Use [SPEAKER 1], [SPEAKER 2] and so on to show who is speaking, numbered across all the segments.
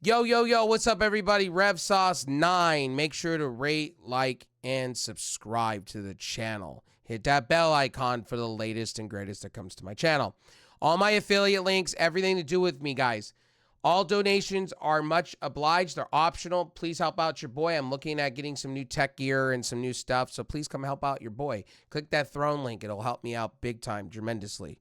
[SPEAKER 1] Yo, yo, yo, what's up, everybody? RevSauce9. Make sure to rate, like, and subscribe to the channel. Hit that bell icon for the latest and greatest that comes to my channel. All my affiliate links, everything to do with me, guys. All donations are much obliged. They're optional. Please help out your boy. I'm looking at getting some new tech gear and some new stuff, so please come help out your boy. Click that throne link. It'll help me out big time, tremendously.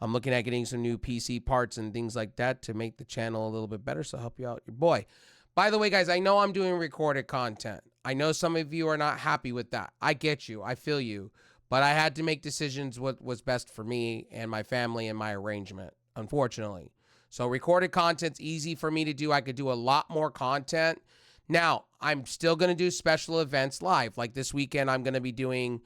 [SPEAKER 1] I'm looking at getting some new PC parts and things like that to make the channel a little bit better, so help you out your boy. By the way, guys, I know I'm doing recorded content. I know some of you are not happy with that. I get you. I feel you. But I had to make decisions what was best for me and my family and my arrangement, unfortunately. So recorded content's easy for me to do. I could do a lot more content. Now, I'm still going to do special events live. Like this weekend, I'm going to be doing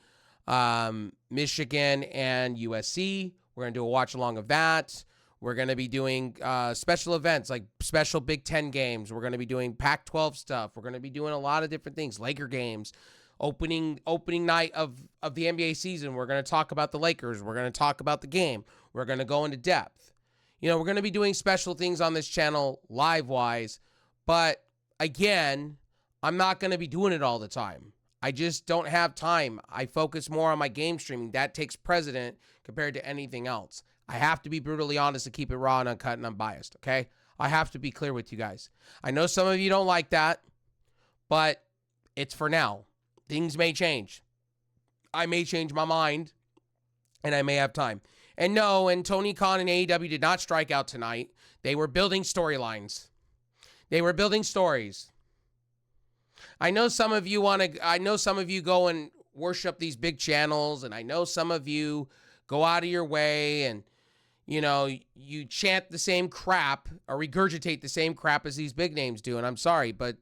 [SPEAKER 1] Michigan and USC. We're going to do a watch along of that. We're going to be doing special events like special Big Ten games. We're going to be doing Pac-12 stuff. We're going to be doing a lot of different things. Laker games, opening night of the NBA season. We're going to talk about the Lakers. We're going to talk about the game. We're going to go into depth. You know, we're going to be doing special things on this channel live-wise. But again, I'm not going to be doing it all the time. I just don't have time. I focus more on my game streaming. That takes precedent compared to anything else. I have to be brutally honest and keep it raw and uncut and unbiased, okay? I have to be clear with you guys. I know some of you don't like that, but it's for now. Things may change. I may change my mind, and I may have time. And no, and Tony Khan and AEW did not strike out tonight. They were building storylines. They were building stories. I know some of you go and worship these big channels, and I know some of you go out of your way and, you know, you chant the same crap or regurgitate the same crap as these big names do, and I'm sorry, but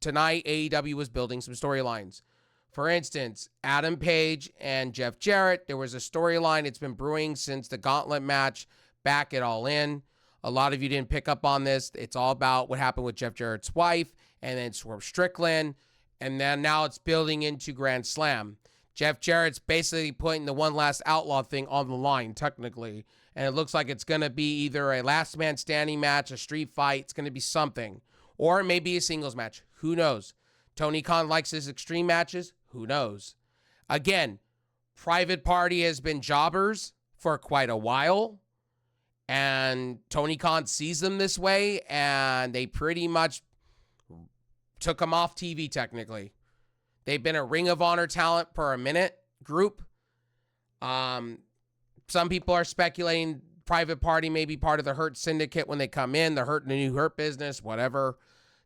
[SPEAKER 1] tonight AEW was building some storylines. For instance, Adam Page and Jeff Jarrett, there was a storyline. It's been brewing since the Gauntlet match back at All In. A lot of you didn't pick up on this. It's all about what happened with Jeff Jarrett's wife, and then Swerve Strickland, and then now it's building into Grand Slam. Jeff Jarrett's basically putting the one last outlaw thing on the line, technically, and it looks like it's going to be either a last man standing match, a street fight, it's going to be something, or maybe a singles match. Who knows? Tony Khan likes his extreme matches. Who knows? Again, Private Party has been jobbers for quite a while, and Tony Khan sees them this way, and they pretty much took them off TV, technically. They've been a Ring of Honor talent per a minute group. Some people are speculating Private Party may be part of the Hurt Syndicate when they come in, the new Hurt business, whatever.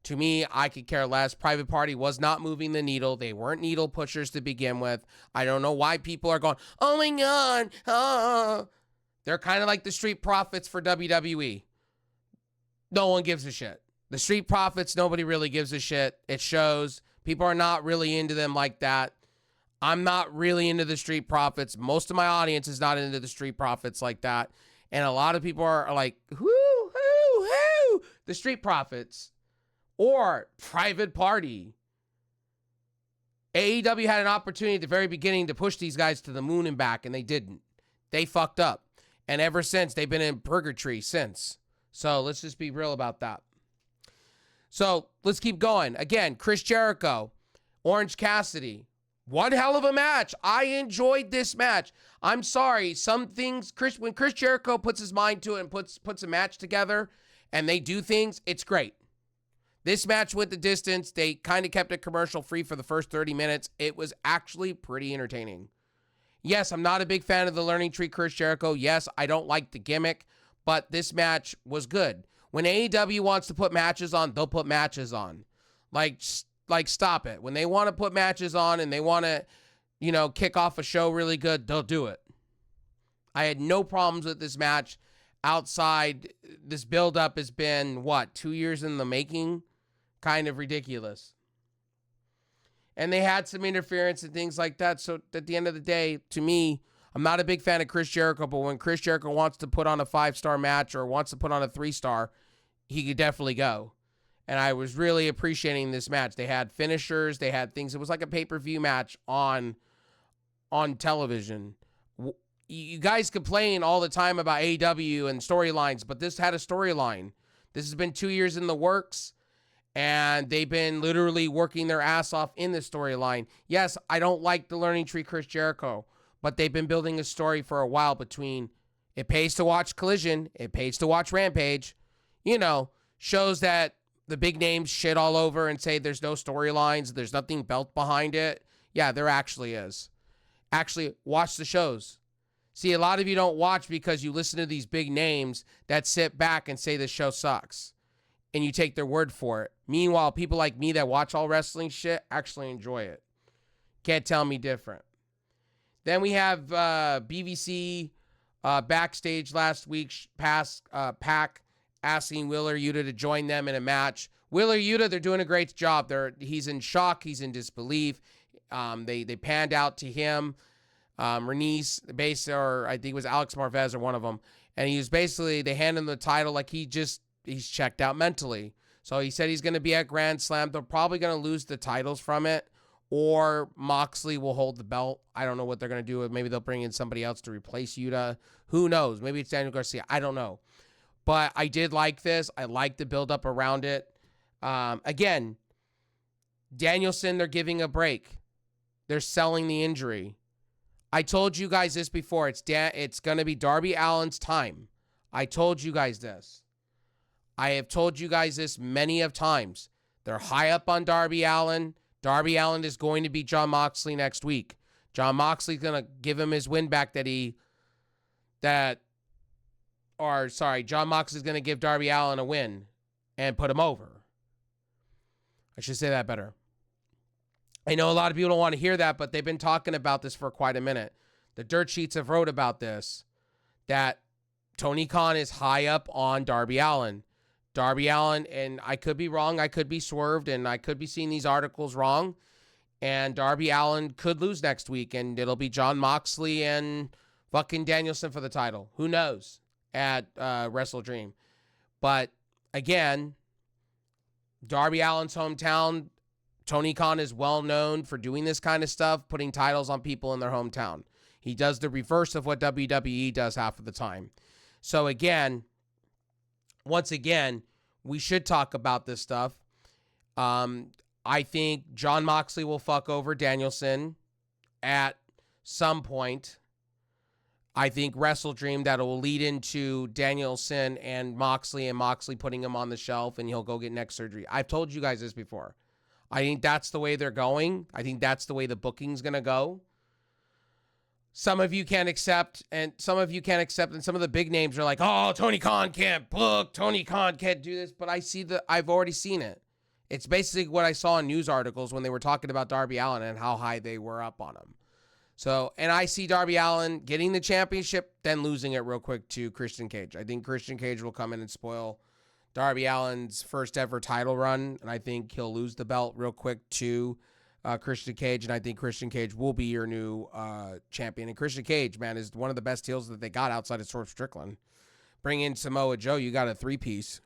[SPEAKER 1] To me, I could care less. Private Party was not moving the needle. They weren't needle pushers to begin with. I don't know why people are going, oh my God. Oh. They're kind of like the Street Profits for WWE. No one gives a shit. The Street Profits, nobody really gives a shit. It shows. People are not really into them like that. I'm not really into the Street Profits. Most of my audience is not into the Street Profits like that. And a lot of people are like, the Street Profits or Private Party. AEW had an opportunity at the very beginning to push these guys to the moon and back, and they didn't. They fucked up. And ever since, they've been in purgatory since. So let's just be real about that. So let's keep going. Again, Chris Jericho, Orange Cassidy. One hell of a match. I enjoyed this match. I'm sorry. Some things, when Chris Jericho puts his mind to it and puts a match together and they do things, it's great. This match went the distance. They kind of kept it commercial free for the first 30 minutes. It was actually pretty entertaining. Yes, I'm not a big fan of the Learning Tree Chris Jericho. Yes, I don't like the gimmick, but this match was good. When AEW wants to put matches on, they'll put matches on. Like stop it. When they want to put matches on and they want to, kick off a show really good, they'll do it. I had no problems with this match. Outside, this build-up has been, 2 years in the making? Kind of ridiculous. And they had some interference and things like that. So at the end of the day, to me, I'm not a big fan of Chris Jericho, but when Chris Jericho wants to put on a 5-star match or wants to put on a 3-star, he could definitely go. And I was really appreciating this match. They had finishers. They had things. It was like a pay-per-view match on television. You guys complain all the time about AEW and storylines, but this had a storyline. This has been 2 years in the works, and they've been literally working their ass off in this storyline. Yes, I don't like the Learning Tree Chris Jericho, but they've been building a story for a while between it pays to watch Collision, it pays to watch Rampage, shows that the big names shit all over and say there's no storylines, there's nothing built behind it. Yeah, there actually is. Actually, watch the shows. See, a lot of you don't watch because you listen to these big names that sit back and say the show sucks, and you take their word for it. Meanwhile, people like me that watch all wrestling shit actually enjoy it. Can't tell me different. Then we have BVC backstage last week, Pac asking Wheeler Yuta to join them in a match. Wheeler Yuta, they're doing a great job. He's in shock. He's in disbelief. They panned out to him. Renice, or I think it was Alex Marvez or one of them. And he was basically, they handed him the title like he's checked out mentally. So he said he's going to be at Grand Slam. They're probably going to lose the titles from it, or Moxley will hold the belt. I don't know what they're going to do. Maybe they'll bring in somebody else to replace Yuta. Who knows? Maybe it's Daniel Garcia. I don't know. But I did like this. I like the build-up around it. Again, Danielson, they're giving a break. They're selling the injury. I told you guys this before. It's going to be Darby Allin's time. I told you guys this. I have told you guys this many of times. They're high up on Darby Allin. Darby Allin is going to beat Jon Moxley next week. Jon Moxley's going to give him his win back Jon Moxley's going to give Darby Allin a win and put him over. I should say that better. I know a lot of people don't want to hear that, but they've been talking about this for quite a minute. The dirt sheets have wrote about this, that Tony Khan is high up on Darby Allin. Darby Allin, and I could be wrong, I could be swerved, and I could be seeing these articles wrong, and Darby Allin could lose next week, and it'll be Jon Moxley and fucking Danielson for the title. Who knows at Wrestle Dream. But, again, Darby Allin's hometown, Tony Khan is well known for doing this kind of stuff, putting titles on people in their hometown. He does the reverse of what WWE does half of the time. So again, once again, we should talk about this stuff. I think Jon Moxley will fuck over Danielson at some point. I think Wrestle Dream, that will lead into Danielson and Moxley putting him on the shelf and he'll go get neck surgery. I've told you guys this before. I think that's the way they're going. I think that's the way the booking's going to go. Some of you can't accept, and some of the big names are like, oh, Tony Khan can't book, Tony Khan can't do this, but I've already seen it. It's basically what I saw in news articles when they were talking about Darby Allin and how high they were up on him. So, and I see Darby Allin getting the championship, then losing it real quick to Christian Cage. I think Christian Cage will come in and spoil Darby Allin's first ever title run, and I think he'll lose the belt real quick to Christian Cage, and I think Christian Cage will be your new champion. And Christian Cage, man, is one of the best heels that they got outside of Swerve Strickland. Bring in Samoa Joe, you got a three-piece.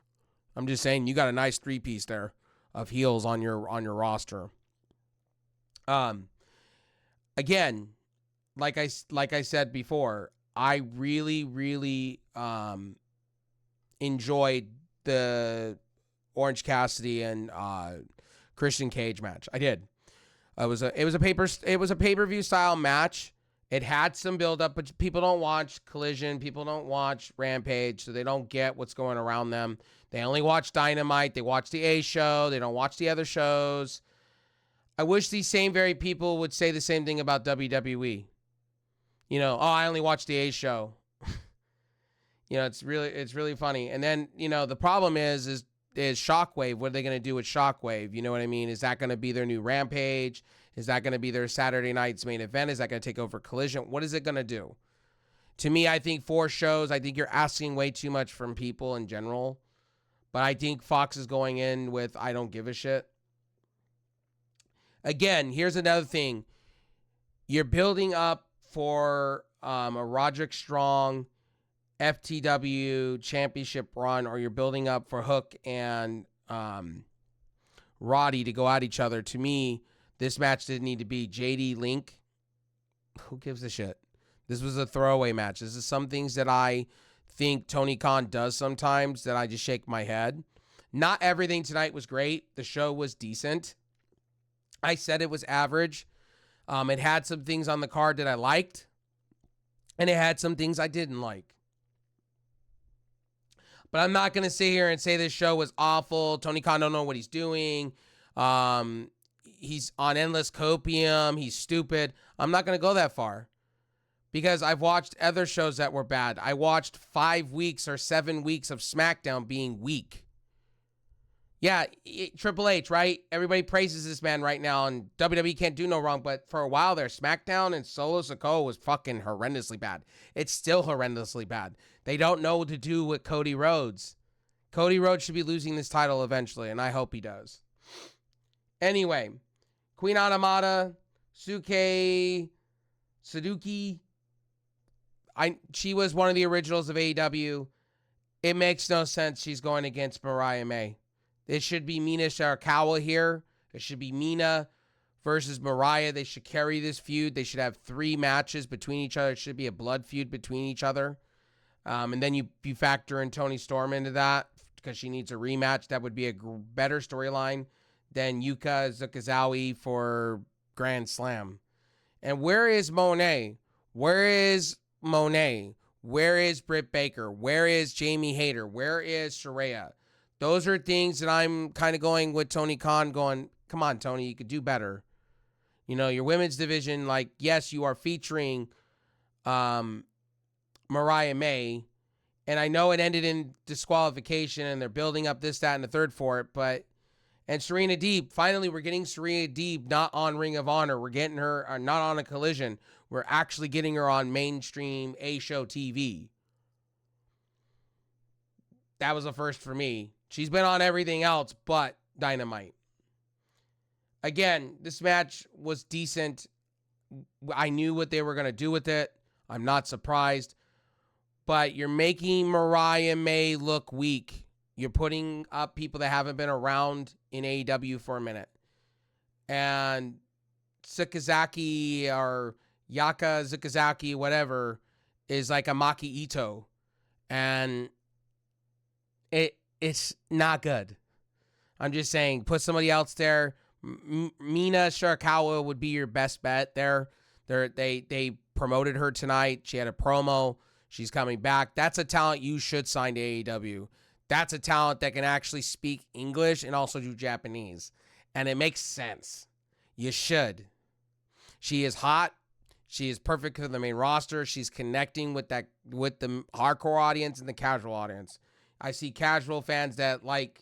[SPEAKER 1] I'm just saying, you got a nice three-piece there of heels on your roster. Again, like I said before, I really, really enjoyed the Orange Cassidy and Christian Cage match. I did. It was a pay-per-view style match. It had some build up, but people don't watch Collision, people don't watch Rampage, so they don't get what's going around them. They only watch Dynamite, they watch the A show, they don't watch the other shows. I wish these same very people would say the same thing about WWE. I only watch the A show. It's really funny. And then, the problem is Shockwave. What are they going to do with Shockwave? You know what I mean? Is that going to be their new Rampage? Is that going to be their Saturday night's main event? Is that going to take over Collision? What is it going to do? To me, I think 4 shows, I think you're asking way too much from people in general. But I think Fox is going in with, I don't give a shit. Again, here's another thing. You're building up for a Roderick Strong FTW championship run, or you're building up for Hook and Roddy to go at each other. To me, this match didn't need to be JD Link. Who gives a shit? This was a throwaway match. This is some things that I think Tony Khan does sometimes that I just shake my head. Not everything tonight was great. The show was decent. I said it was average. It had some things on the card that I liked, and it had some things I didn't like. But I'm not going to sit here and say this show was awful. Tony Khan don't know what he's doing. He's on endless copium. He's stupid. I'm not going to go that far because I've watched other shows that were bad. I watched 5 weeks or 7 weeks of SmackDown being weak. Yeah, Triple H, right? Everybody praises this man right now, and WWE can't do no wrong, but for a while there, SmackDown and Solo Sikoa was fucking horrendously bad. It's still horrendously bad. They don't know what to do with Cody Rhodes. Cody Rhodes should be losing this title eventually, and I hope he does. Anyway, Queen Anamata, Suzuki, she was one of the originals of AEW. It makes no sense she's going against Mariah May. It should be Mina Shirakawa here. It should be Mina versus Mariah. They should carry this feud. They should have 3 matches between each other. It should be a blood feud between each other. And then you factor in Toni Storm into that because she needs a rematch. That would be a better storyline than Yuka Zukazawa for Grand Slam. And where is Monet? Where is Monet? Where is Britt Baker? Where is Jamie Hayter? Where is Saraya? Those are things that I'm kind of going with Tony Khan going, come on, Tony, you could do better. You know, your women's division, like, yes, you are featuring Mariah May. And I know it ended in disqualification and they're building up this, that, and the third for it. And Serena Deeb, finally, we're getting Serena Deeb not on Ring of Honor. We're getting her not on a Collision. We're actually getting her on mainstream A-show TV. That was a first for me. She's been on everything else but Dynamite. Again, this match was decent. I knew what they were going to do with it. I'm not surprised. But you're making Mariah May look weak. You're putting up people that haven't been around in AEW for a minute. And Sakazaki or Yaka Zakazaki, whatever, is like a Maki Ito. And it's not good. I'm just saying, put somebody else there. Mina Shirakawa would be your best bet there. They promoted her tonight. She had a promo. She's coming back. That's a talent you should sign to AEW. That's a talent that can actually speak English and also do Japanese. And it makes sense. You should. She is hot. She is perfect for the main roster. She's connecting with the hardcore audience and the casual audience. I see casual fans that like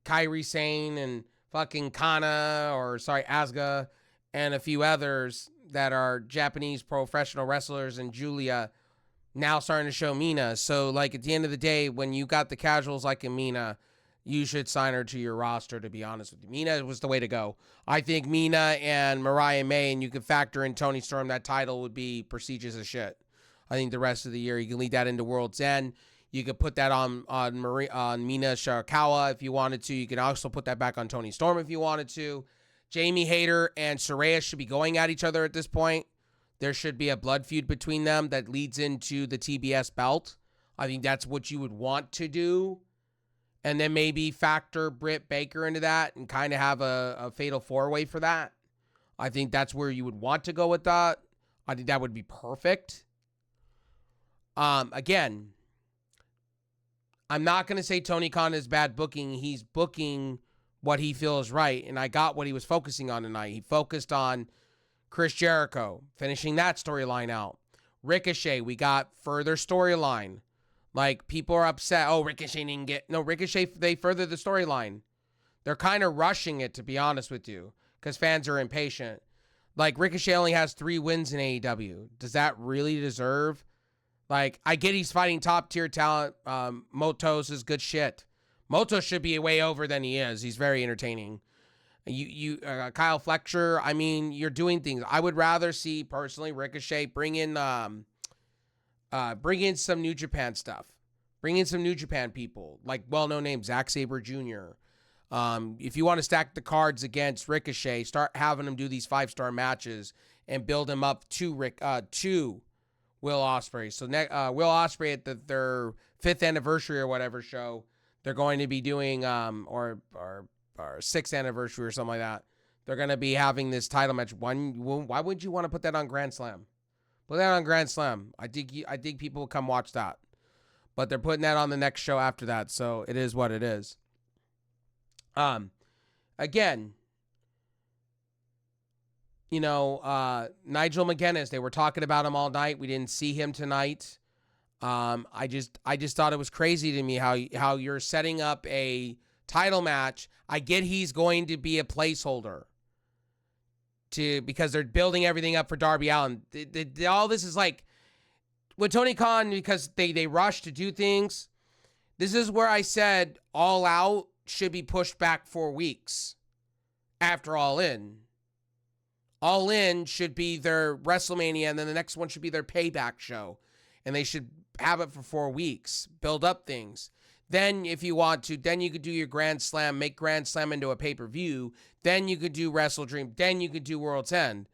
[SPEAKER 1] Kairi Sane and fucking Asuka and a few others that are Japanese professional wrestlers and Julia now starting to show Mina. So like at the end of the day, when you got the casuals like Mina, you should sign her to your roster, to be honest with you. Mina was the way to go. I think Mina and Mariah May, and you could factor in Toni Storm, that title would be prestigious as shit. I think the rest of the year, you can lead that into World's End. You could put that on Mina Shirakawa if you wanted to. You can also put that back on Toni Storm if you wanted to. Jamie Hayter and Saraya should be going at each other at this point. There should be a blood feud between them that leads into the TBS belt. I think that's what you would want to do. And then maybe factor Britt Baker into that and kind of have a fatal four-way for that. I think that's where you would want to go with that. I think that would be perfect. Again, I'm not going to say Tony Khan is bad booking. He's booking what he feels right, and I got what he was focusing on tonight. He focused on Chris Jericho, finishing that storyline out. Ricochet, we got further storyline. Like, people are upset. Oh, Ricochet didn't get... No, Ricochet, they furthered the storyline. They're kind of rushing it, to be honest with you, because fans are impatient. Like, Ricochet only has 3 wins in AEW. Does that really deserve... Like, I get he's fighting top-tier talent. Motos is good shit. Motos should be way over than he is. He's very entertaining. Kyle Fletcher, I mean, you're doing things. I would rather see, personally, Ricochet bring in some New Japan stuff. Bring in some New Japan people, like well-known names, Zack Sabre Jr. If you want to stack the cards against Ricochet, start having him do these 5-star matches and build him up to Will Ospreay. So Will Ospreay at their 5th anniversary or whatever show, they're going to be doing or 6th anniversary or something like that. They're going to be having this title match. Why would you want to put that on Grand Slam? Put that on Grand Slam. I think people will come watch that. But they're putting that on the next show after that, so it is what it is. Again, Nigel McGuinness, they were talking about him all night. We didn't see him tonight. I just thought it was crazy to me how you're setting up a title match. I get he's going to be a placeholder because they're building everything up for Darby Allin. All this is like with Tony Khan, because they rush to do things. This is where I said All Out should be pushed back 4 weeks after All In. All In should be their WrestleMania, and then the next one should be their Payback show. And they should have it for 4 weeks, build up things. Then, if you want to, then you could do your Grand Slam, make Grand Slam into a pay-per-view. Then you could do Wrestle Dream. Then you could do World's End.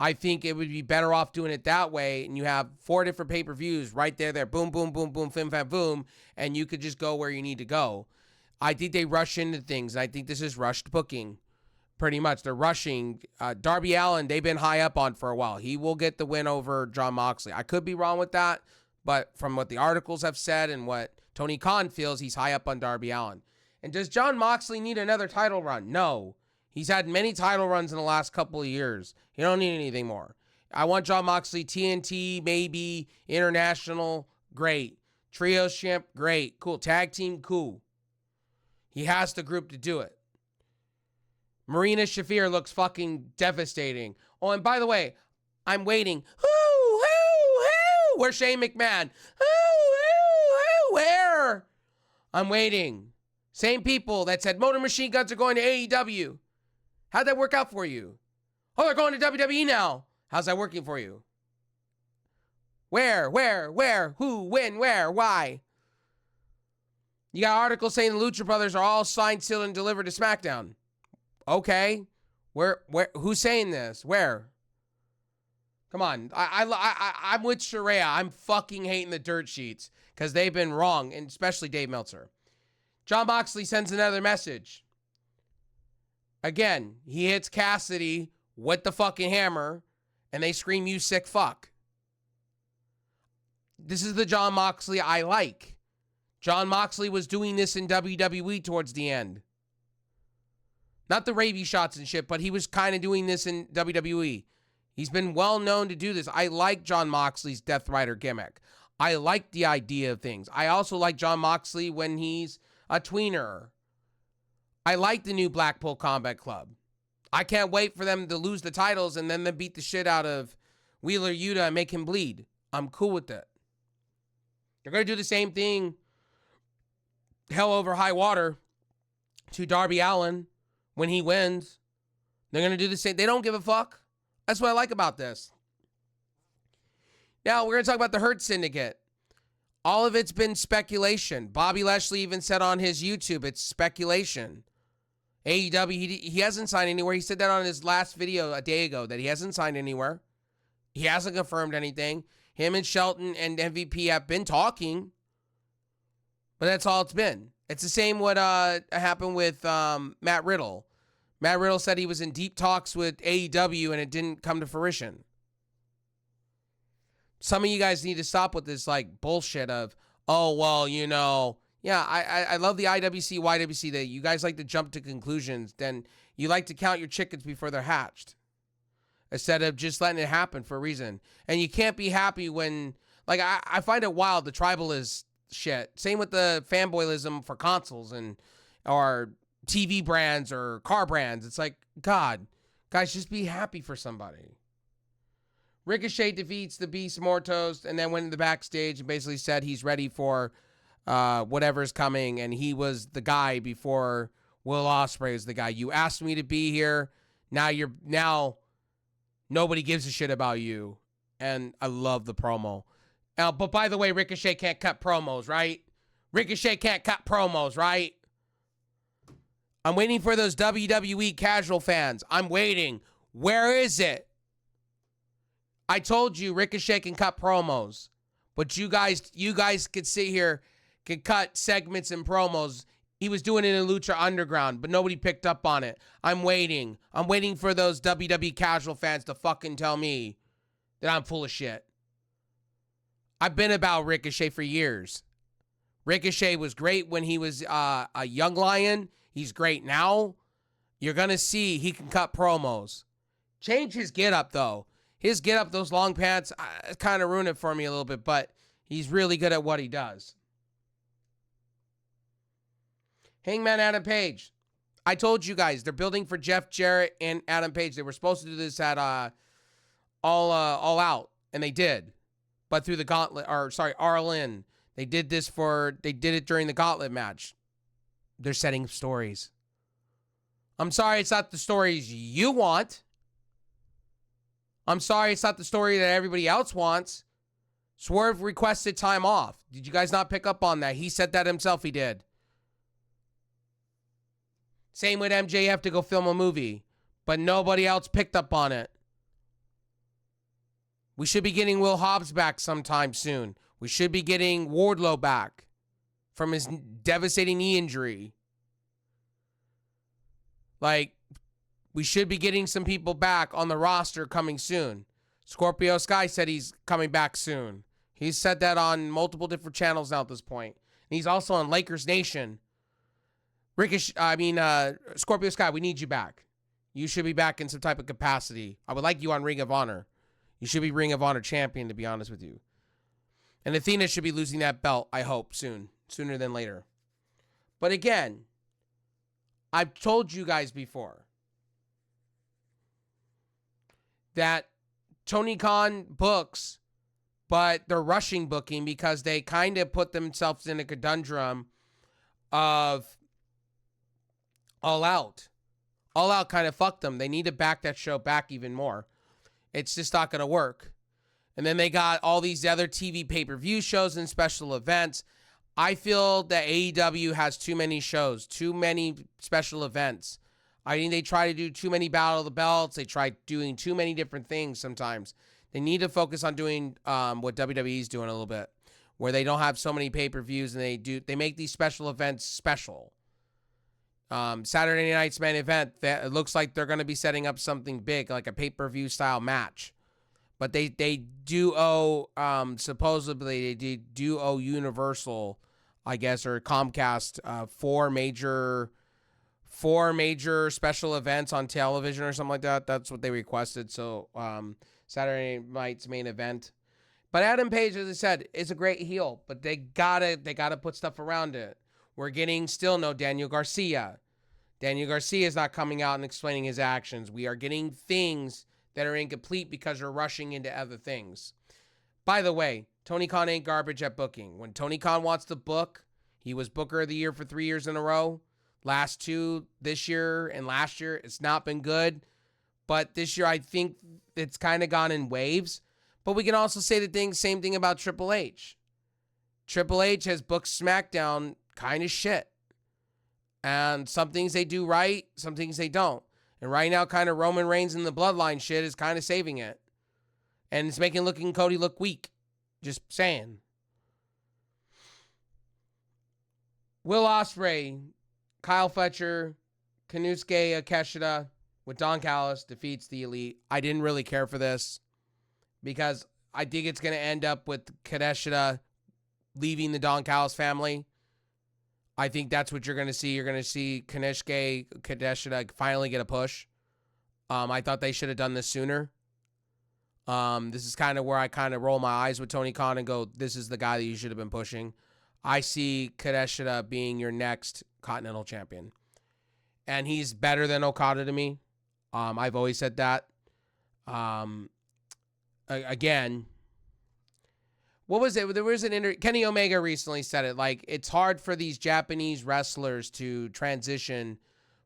[SPEAKER 1] I think it would be better off doing it that way, and you have 4 different pay-per-views right there. Boom, boom, boom, boom, fim, fam, boom, and you could just go where you need to go. I think they rush into things, and I think this is rushed booking. Pretty much. They're rushing. Darby Allin, they've been high up on for a while. He will get the win over Jon Moxley. I could be wrong with that, but from what the articles have said and what Tony Khan feels, he's high up on Darby Allin. And does Jon Moxley need another title run? No. He's had many title runs in the last couple of years. He don't need anything more. I want Jon Moxley, TNT, maybe, international, great. Trios champ, great. Cool. Tag team, cool. He has the group to do it. Marina Shafir looks fucking devastating. Oh, and by the way, I'm waiting. Where's Shane McMahon? Where? I'm waiting. Same people that said Motor Machine Guns are going to AEW. How'd that work out for you? Oh, they're going to WWE now. How's that working for you? Where? Who? When? Where? Why? You got articles saying the Lucha Brothers are all signed, sealed, and delivered to SmackDown. Okay. Where? Who's saying this? Where? Come on. I'm with Sharia. I'm fucking hating the dirt sheets because they've been wrong, and especially Dave Meltzer. Jon Moxley sends another message. Again, he hits Cassidy with the fucking hammer, and they scream, "You sick fuck." This is the Jon Moxley I like. Jon Moxley was doing this in WWE towards the end. Not the rabies shots and shit, but he was kind of doing this in WWE. He's been well known to do this. I like Jon Moxley's Death Rider gimmick. I like the idea of things. I also like Jon Moxley when he's a tweener. I like the new Blackpool Combat Club. I can't wait for them to lose the titles and then they beat the shit out of Wheeler Yuta and make him bleed. I'm cool with that. They're going to do the same thing, hell over high water, to Darby Allin when he wins. They're going to do the same. They don't give a fuck. That's what I like about this. Now, we're going to talk about the Hurt Syndicate. All of it's been speculation. Bobby Lashley even said on his YouTube, it's speculation. AEW, he hasn't signed anywhere. He said that on his last video a day ago, that he hasn't signed anywhere. He hasn't confirmed anything. Him and Shelton and MVP have been talking, but that's all it's been. It's the same what happened with Matt Riddle. Matt Riddle said he was in deep talks with AEW and it didn't come to fruition. Some of you guys need to stop with this like bullshit of, oh, well, you know, yeah, I love the IWC, YWC that you guys like to jump to conclusions. Then you like to count your chickens before they're hatched instead of just letting it happen for a reason. And you can't be happy when, like, I find it wild, the tribalist shit. Same with the fanboyism for consoles and or TV brands or car brands. It's like, God, guys, just be happy for somebody. Ricochet defeats the Beast Mortos and then went in the backstage and basically said he's ready for whatever's coming. And he was the guy before Will Ospreay is the guy. You asked me to be here. Now nobody gives a shit about you. And I love the promo. But by the way, Ricochet can't cut promos, right? Ricochet can't cut promos, right? I'm waiting for those WWE casual fans. I'm waiting. Where is it? I told you Ricochet can cut promos, but you guys could sit here, could cut segments and promos. He was doing it in Lucha Underground, but nobody picked up on it. I'm waiting. I'm waiting for those WWE casual fans to fucking tell me that I'm full of shit. I've been about Ricochet for years. Ricochet was great when he was a young lion. He's great now. You're going to see he can cut promos. Change his get-up, though. His get-up, those long pants, kind of ruined it for me a little bit, but he's really good at what he does. Hangman Adam Page. I told you guys, they're building for Jeff Jarrett and Adam Page. They were supposed to do this at All Out, and they did. But through the gauntlet, All In. They did it during the gauntlet match. They're setting up stories. I'm sorry it's not the stories you want. I'm sorry it's not the story that everybody else wants. Swerve requested time off. Did you guys not pick up on that? He said that himself, he did. Same with MJF to go film a movie, but nobody else picked up on it. We should be getting Will Hobbs back sometime soon. We should be getting Wardlow back from his devastating knee injury. Like, we should be getting some people back on the roster coming soon. Scorpio Sky said he's coming back soon. He's said that on multiple different channels now at this point. And he's also on Lakers Nation. Scorpio Sky, we need you back. You should be back in some type of capacity. I would like you on Ring of Honor. You should be Ring of Honor champion, to be honest with you. And Athena should be losing that belt, I hope, sooner than later. But again, I've told you guys before that Tony Khan books, but they're rushing booking because they kind of put themselves in a conundrum of All Out. All Out kind of fucked them. They need to back that show back even more. It's just not going to work. And then they got all these other TV pay-per-view shows and special events. I feel that AEW has too many shows, too many special events. I think they try to do too many Battle of the Belts. They try doing too many different things sometimes. They need to focus on doing what WWE's doing a little bit, where they don't have so many pay-per-views and they make these special events special. Saturday night's main event, it looks like they're going to be setting up something big, like a pay-per-view style match. But they do owe, supposedly, they do owe Universal, I guess, or Comcast, four major special events on television or something like that. That's what they requested. So Saturday night's main event. But Adam Page, as I said, is a great heel, but they gotta put stuff around it. We're getting still no Daniel Garcia. Daniel Garcia is not coming out and explaining his actions. We are getting things that are incomplete because you're rushing into other things. By the way, Tony Khan ain't garbage at booking. When Tony Khan wants to book, he was Booker of the Year for 3 years in a row. Last two, this year and last year, it's not been good. But this year, I think it's kind of gone in waves. But we can also say the same thing about Triple H. Triple H has booked SmackDown kind of shit. And some things they do right, some things they don't. And right now, kind of Roman Reigns and the Bloodline shit is kind of saving it. And it's making Cody look weak. Just saying. Will Ospreay, Kyle Fletcher, Konosuke Akeshita with Don Callis defeats the Elite. I didn't really care for this because I think it's going to end up with Kadeshita leaving the Don Callis family. I think that's what you're going to see. You're going to see Kadeshita finally get a push. I thought they should have done this sooner. This is kind of where I kind of roll my eyes with Tony Khan and go, this is the guy that you should have been pushing. I see Kadeshita being your next Continental Champion. And he's better than Okada to me. I've always said that. Again, what was it? There was Kenny Omega recently said it. Like, it's hard for these Japanese wrestlers to transition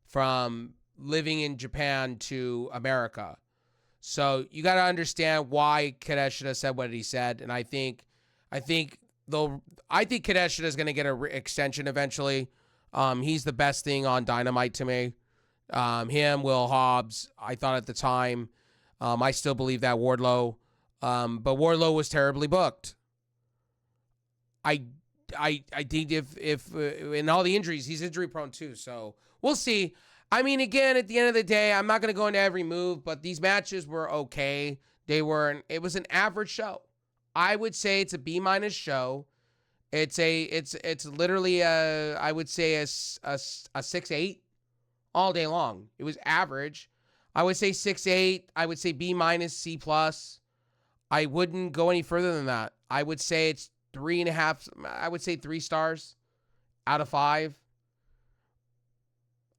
[SPEAKER 1] from living in Japan to America. So you got to understand why Kadeshita said what he said. And I think Kadeshita is going to get an extension eventually. He's the best thing on Dynamite to me. Him, Will Hobbs, I thought at the time. I still believe that Wardlow. But Wardlow was terribly booked. I think if in all the injuries, he's injury prone too. So we'll see. I mean, again, at the end of the day, I'm not going to go into every move, but these matches were okay. It was an average show. I would say it's a B- show. It's literally I would say a 6-8 all day long. It was average. I would say 6-8. I would say B-, C+. I wouldn't go any further than that. I would say it's 3.5. I would say 3 stars out of 5.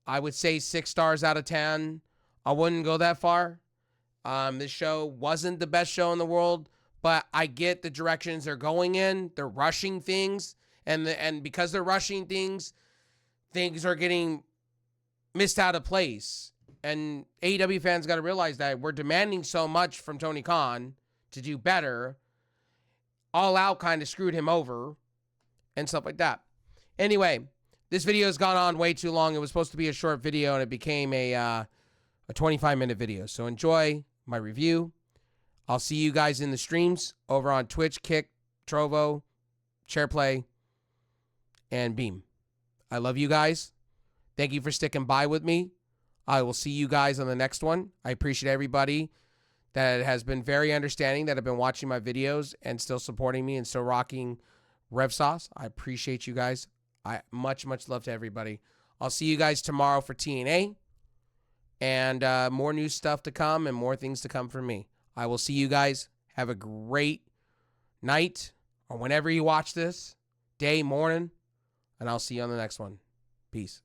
[SPEAKER 1] I would say 6 stars out of 10. I wouldn't go that far. This show wasn't the best show in the world, but I get the directions they're going in. They're rushing things, and because they're rushing things are getting missed out of place. And AEW fans got to realize that we're demanding so much from Tony Khan to do better. All Out kind of screwed him over and stuff like that. Anyway, this video has gone on way too long. It was supposed to be a short video, and it became a 25-minute video. So enjoy my review. I'll see you guys in the streams over on Twitch, Kick, Trovo, SharePlay, and Beam. I love you guys. Thank you for sticking by with me. I will see you guys on the next one. I appreciate everybody that has been very understanding, that have been watching my videos and still supporting me and still rocking Rev Sauce. I appreciate you guys. Much love to everybody. I'll see you guys tomorrow for TNA. And more new stuff to come and more things to come from me. I will see you guys. Have a great night or whenever you watch this, day, morning, and I'll see you on the next one. Peace.